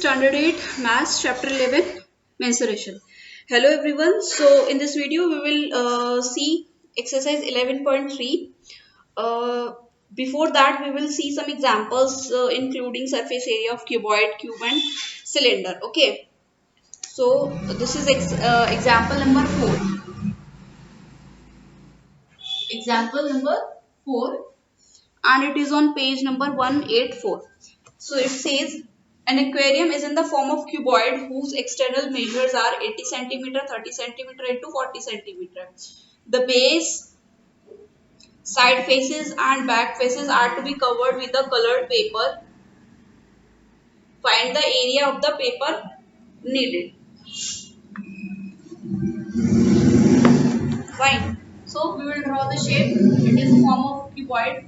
Standard 8 Maths Chapter 11 Mensuration. Hello everyone. So in this video we will see exercise 11.3. Uh, Before that we will see some examples including surface area of cuboid, cube and cylinder. Okay. So this is example number 4. Example number 4 and it is on page number 184. So it says an aquarium is in the form of cuboid whose external measures are 80 centimeter, 30 centimeter into 40 centimeter. The base, side faces and back faces are to be covered with a colored paper. Find the area of the paper needed. Fine. So we will draw the shape. It is a form of cuboid.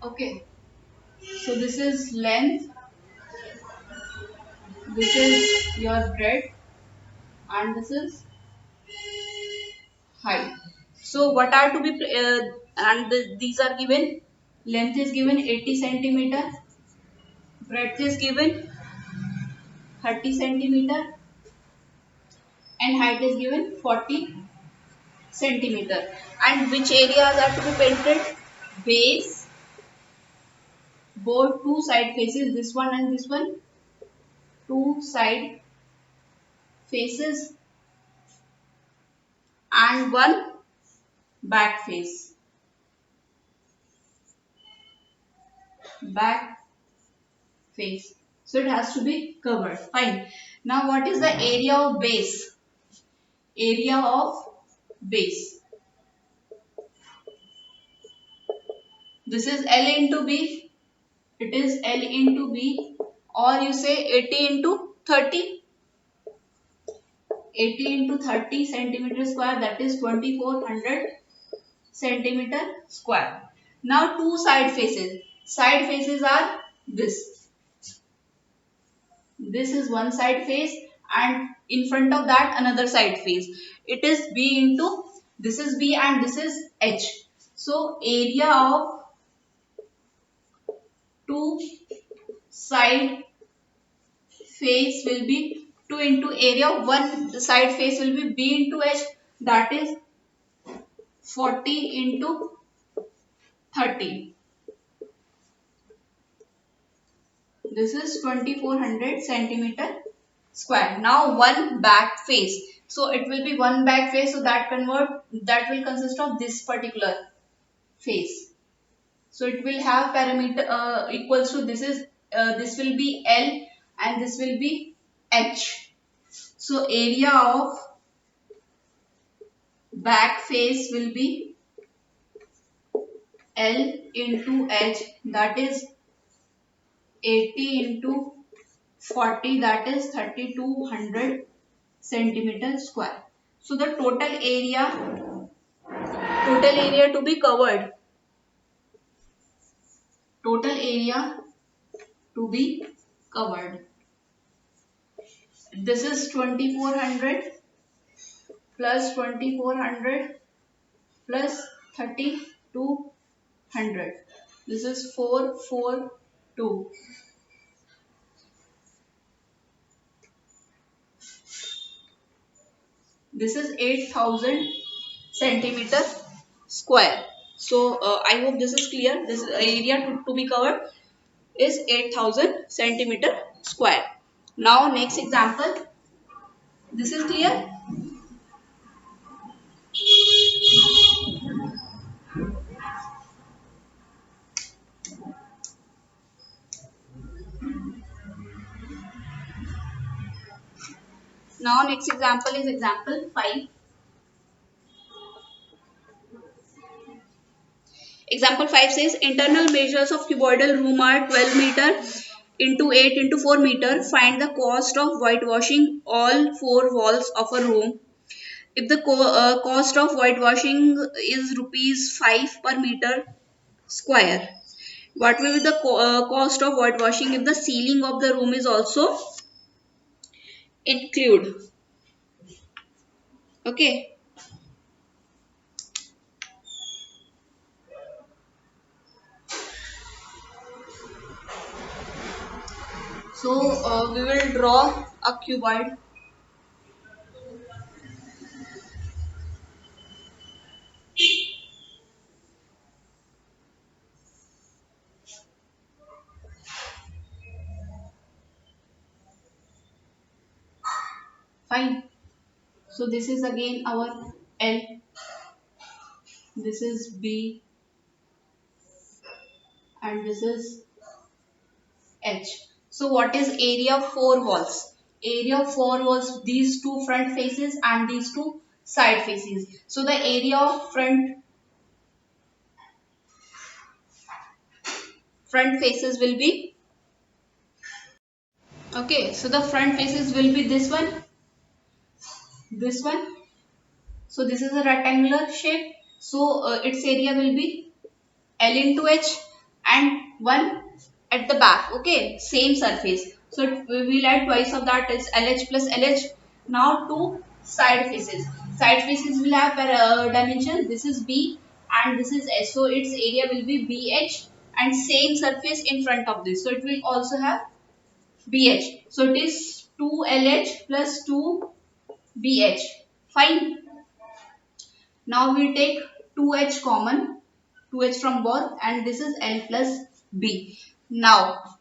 Okay. So this is length. This is your breadth. And this is height. So what are to be these are given. Length is given 80 centimeter, breadth is given 30 centimeter, and height is given 40 centimeter. And which areas are to be painted? Base, both two side faces, this one and this one, two side faces, and one back face. Back face. So it has to be covered. Fine. Now what is the area of base? Area of base. This is L into B. It is L into B, or you say 80 into 30. 80 into 30 centimeter square, that is 2400 centimeter square. Now two side faces. Side faces are this. This is one side face and in front of that another side face. It is B into, this is B and this is H. So area of two side face will be 2 into area of one side face will be B into H, that is 40 into 30. This is 2400 centimeter square. Now one back face. So it will be one back face, so that will consist of this particular face. So it will have parameter equals to this will be L and this will be H. So area of back face will be L into H, that is 80 into 40, that is 3200 centimeter square. So the total area to be covered. Total area to be covered. This is 2400 plus 2400 plus 3200. This is 442. This is 8000 centimeter square. So I hope this is clear. This area to be covered is 8000 centimeter square. Now next example. This is clear. Now next example is example 5. Example 5 says internal measures of cuboidal room are 12 meter into 8 into 4 meter. Find the cost of whitewashing all 4 walls of a room. If the cost of whitewashing is rupees 5 per meter square, What will be the cost of whitewashing if the ceiling of the room is also include? Okay. So we will draw a cuboid. Fine. So this is again our L. This is B and this is H. So what is area of four walls? Area of four walls, these two front faces and these two side faces. So the area of front faces will be, okay, so the front faces will be this one. So this is a rectangular shape. So its area will be L into H and 1 at the back. Okay, same surface. So we will add twice of that is LH plus LH. Now two side faces. Side faces will have dimension. This is B and this is H. So its area will be BH and same surface in front of this. So it will also have BH. So it is 2LH plus 2BH. Fine. Now we take 2H common, 2H from both and this is L plus B. Now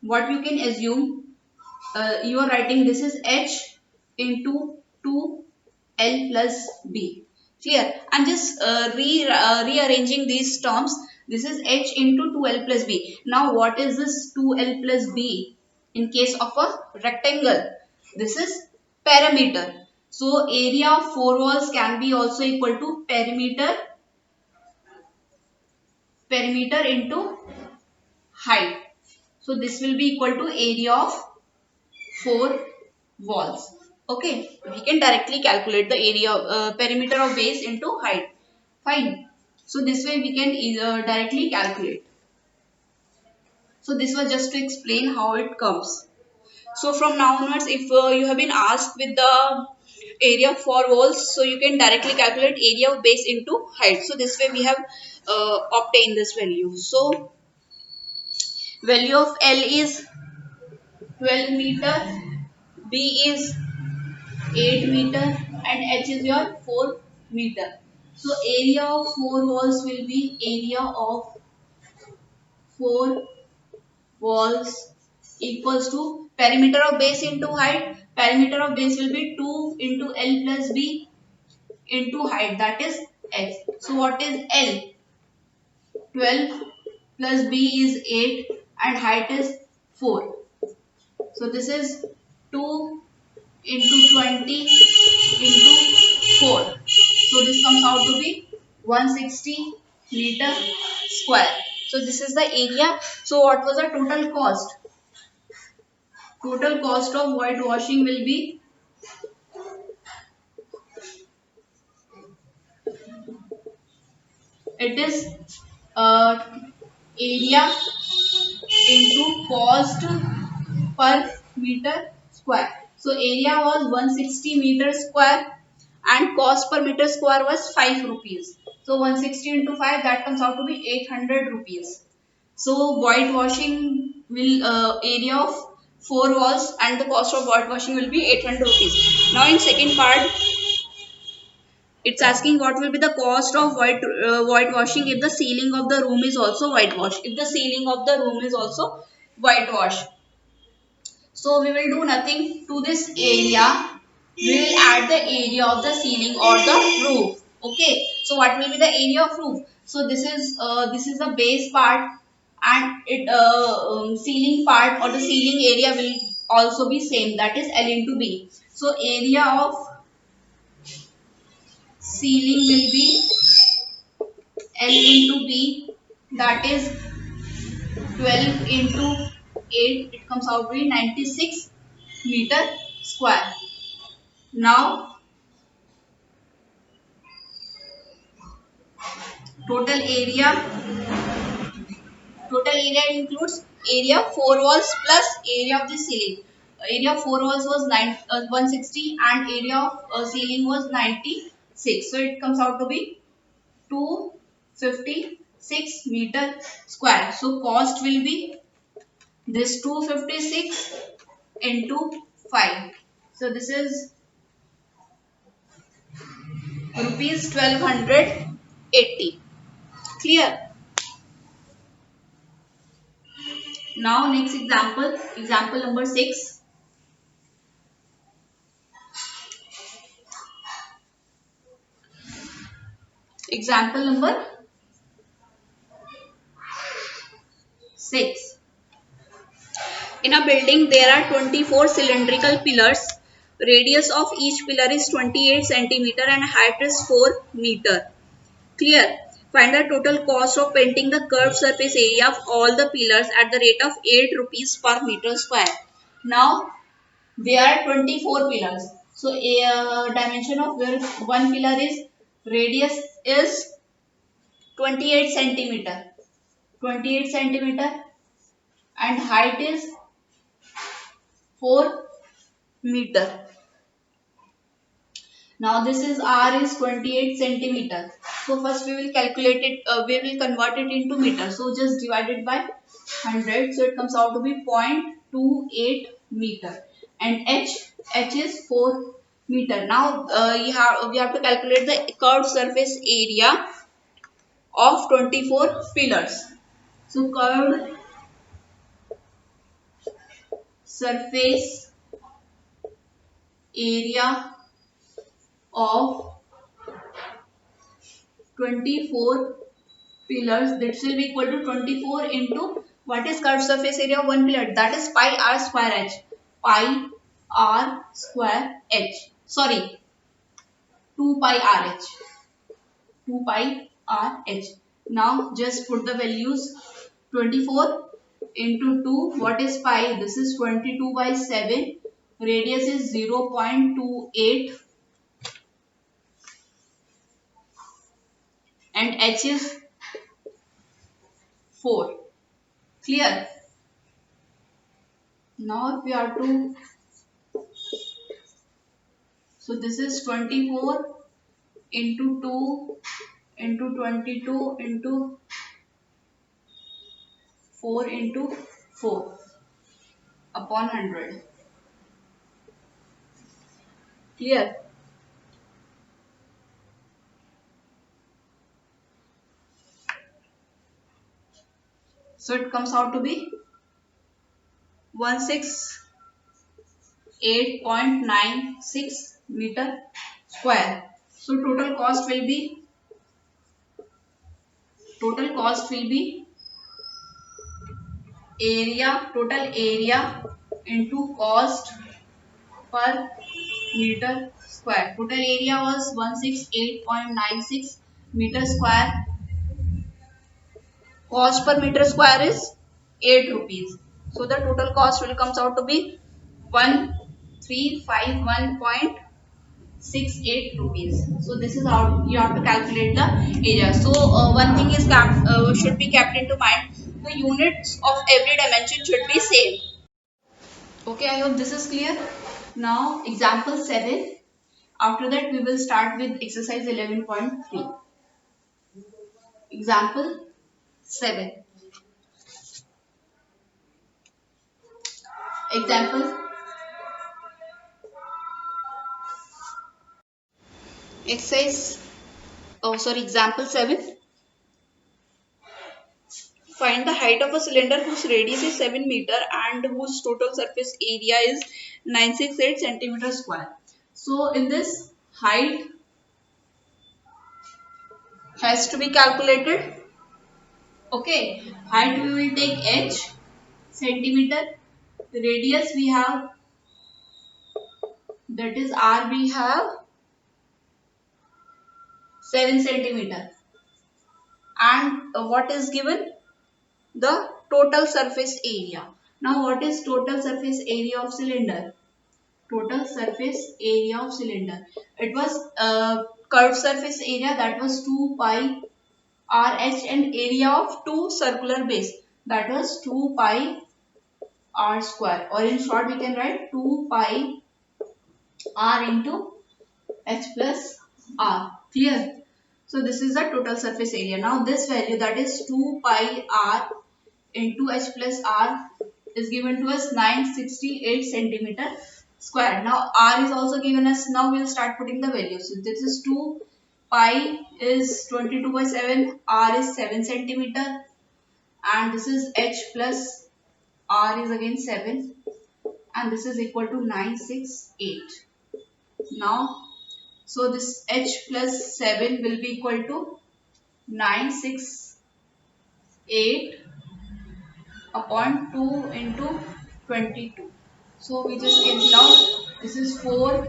what you can assume, you are writing this is H into 2L plus B. Clear? I'm just rearranging these terms. This is H into 2L plus B. Now what is this 2L plus B in case of a rectangle? This is perimeter. So area of four walls can be also equal to perimeter into height. So this will be equal to area of four walls. Okay, we can directly calculate the area perimeter of base into height. Fine. So this way we can directly calculate. So this was just to explain how it comes. So from now onwards, if you have been asked with the area for walls, so you can directly calculate area of base into height. So this way we have obtained this value. So value of L is 12 meter, B is 8 meter and H is your 4 meter. So area of 4 walls will be area of 4 walls equals to perimeter of base into height. Perimeter of base will be 2 into L plus B into height, that is H. So what is L? 12 plus B is 8 and height is 4. So this is 2 into 20 into 4. So this comes out to be 160 meter square. So this is the area. So what was the total cost? Total cost of whitewashing will be, it is area into cost per meter square. So area was 160 meter square and cost per meter square was 5 rupees. So 160 into 5, that comes out to be 800 rupees. So whitewashing will area of 4 walls and the cost of whitewashing will be 800 rupees. Now in second part, it's asking what will be the cost of whitewashing if the ceiling of the room is also whitewashed. If the ceiling of the room is also whitewashed. So we will do nothing to this area. We will add the area of the ceiling or the roof. Okay. So what will be the area of roof? So this is the base part and it ceiling part or the ceiling area will also be same, that is L into B. So area of ceiling will be L into B, that is 12 into 8, it comes out to be 96 meter square. Now total area Total area includes area 4 walls plus area of the ceiling. Area of 4 walls was 160 and area of ceiling was 96. So it comes out to be 256 meter square. So cost will be this 256 into 5. So this is rupees 1280. Clear? Now next example, example number 6. Example number 6. In a building, there are 24 cylindrical pillars. Radius of each pillar is 28 centimeter and height is 4 meter. Clear? Find the total cost of painting the curved surface area of all the pillars at the rate of 8 rupees per meter square. Now, there are 24 pillars. So, a dimension of where one pillar is, radius is 28 centimeter. 28 centimeter and height is 4 meter. Now this is R is 28 centimeter. So first we will calculate it, we will convert it into meter. So just divide it by 100. So it comes out to be 0.28 meter. And H is 4 meter. Now we have to calculate the curved surface area of 24 pillars. So curved surface area of 24 pillars, this will be equal to 24 into what is curved surface area of one pillar, that is pi r square h. Pi r square h. Sorry, 2 pi r h. 2 pi r h. Now just put the values. 24 into 2, what is pi? This is 22 by 7. Radius is 0.28 and h is 4. Clear? Now we are to, so this is 24 into 2 into 22 into 4 into 4 upon 100. Clear? So it comes out to be 168.96 meter square. So total cost will be total area into cost per meter square. Total area was 168.96 meter square. Cost per meter square is 8 rupees. So the total cost will comes out to be 1351.68 rupees. So this is how you have to calculate the area. So one thing is should be kept into mind. The units of every dimension should be same. Okay, I hope this is clear. Now example 7. After that we will start with exercise 11.3. Example 7. Example exercise example 7. Find the height of a cylinder whose radius is 7 meter and whose total surface area is 968 centimeter square. So in this, height has to be calculated. Okay, height we will take h centimeter. Radius we have, that is r, we have 7 centimeter. And what is given? The total surface area. Now what is total surface area of cylinder? Total surface area of cylinder. It was curved surface area, that was 2 pi RH, and area of two circular base, that was 2 pi r square, or in short we can write 2 pi r into h plus r. Clear? So this is the total surface area. Now this value, that is 2 pi r into h plus r, is given to us 968 centimeter square. Now r is also given us. Now we'll start putting the values. So this is 2 pi is 22 by 7, r is 7 centimeter, and this is h plus r is again 7, and this is equal to 968. Now, so this h plus 7 will be equal to 968 upon 2 into 22. So we just get it out. This is 4,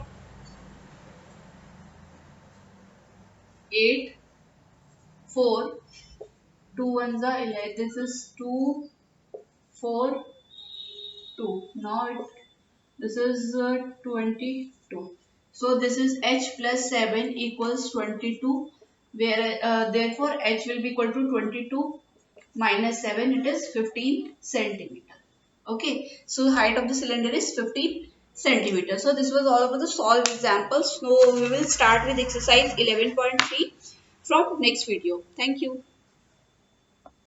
8, 4, 2 ones are 11. This is 2, 4, 2. Now this is 22. So this is h plus 7 equals 22, where therefore h will be equal to 22 minus 7, it is 15 centimeter. Okay, so height of the cylinder is 15 centimeter. So this was all about the solved examples. So we will start with exercise 11.3 from next video. Thank you.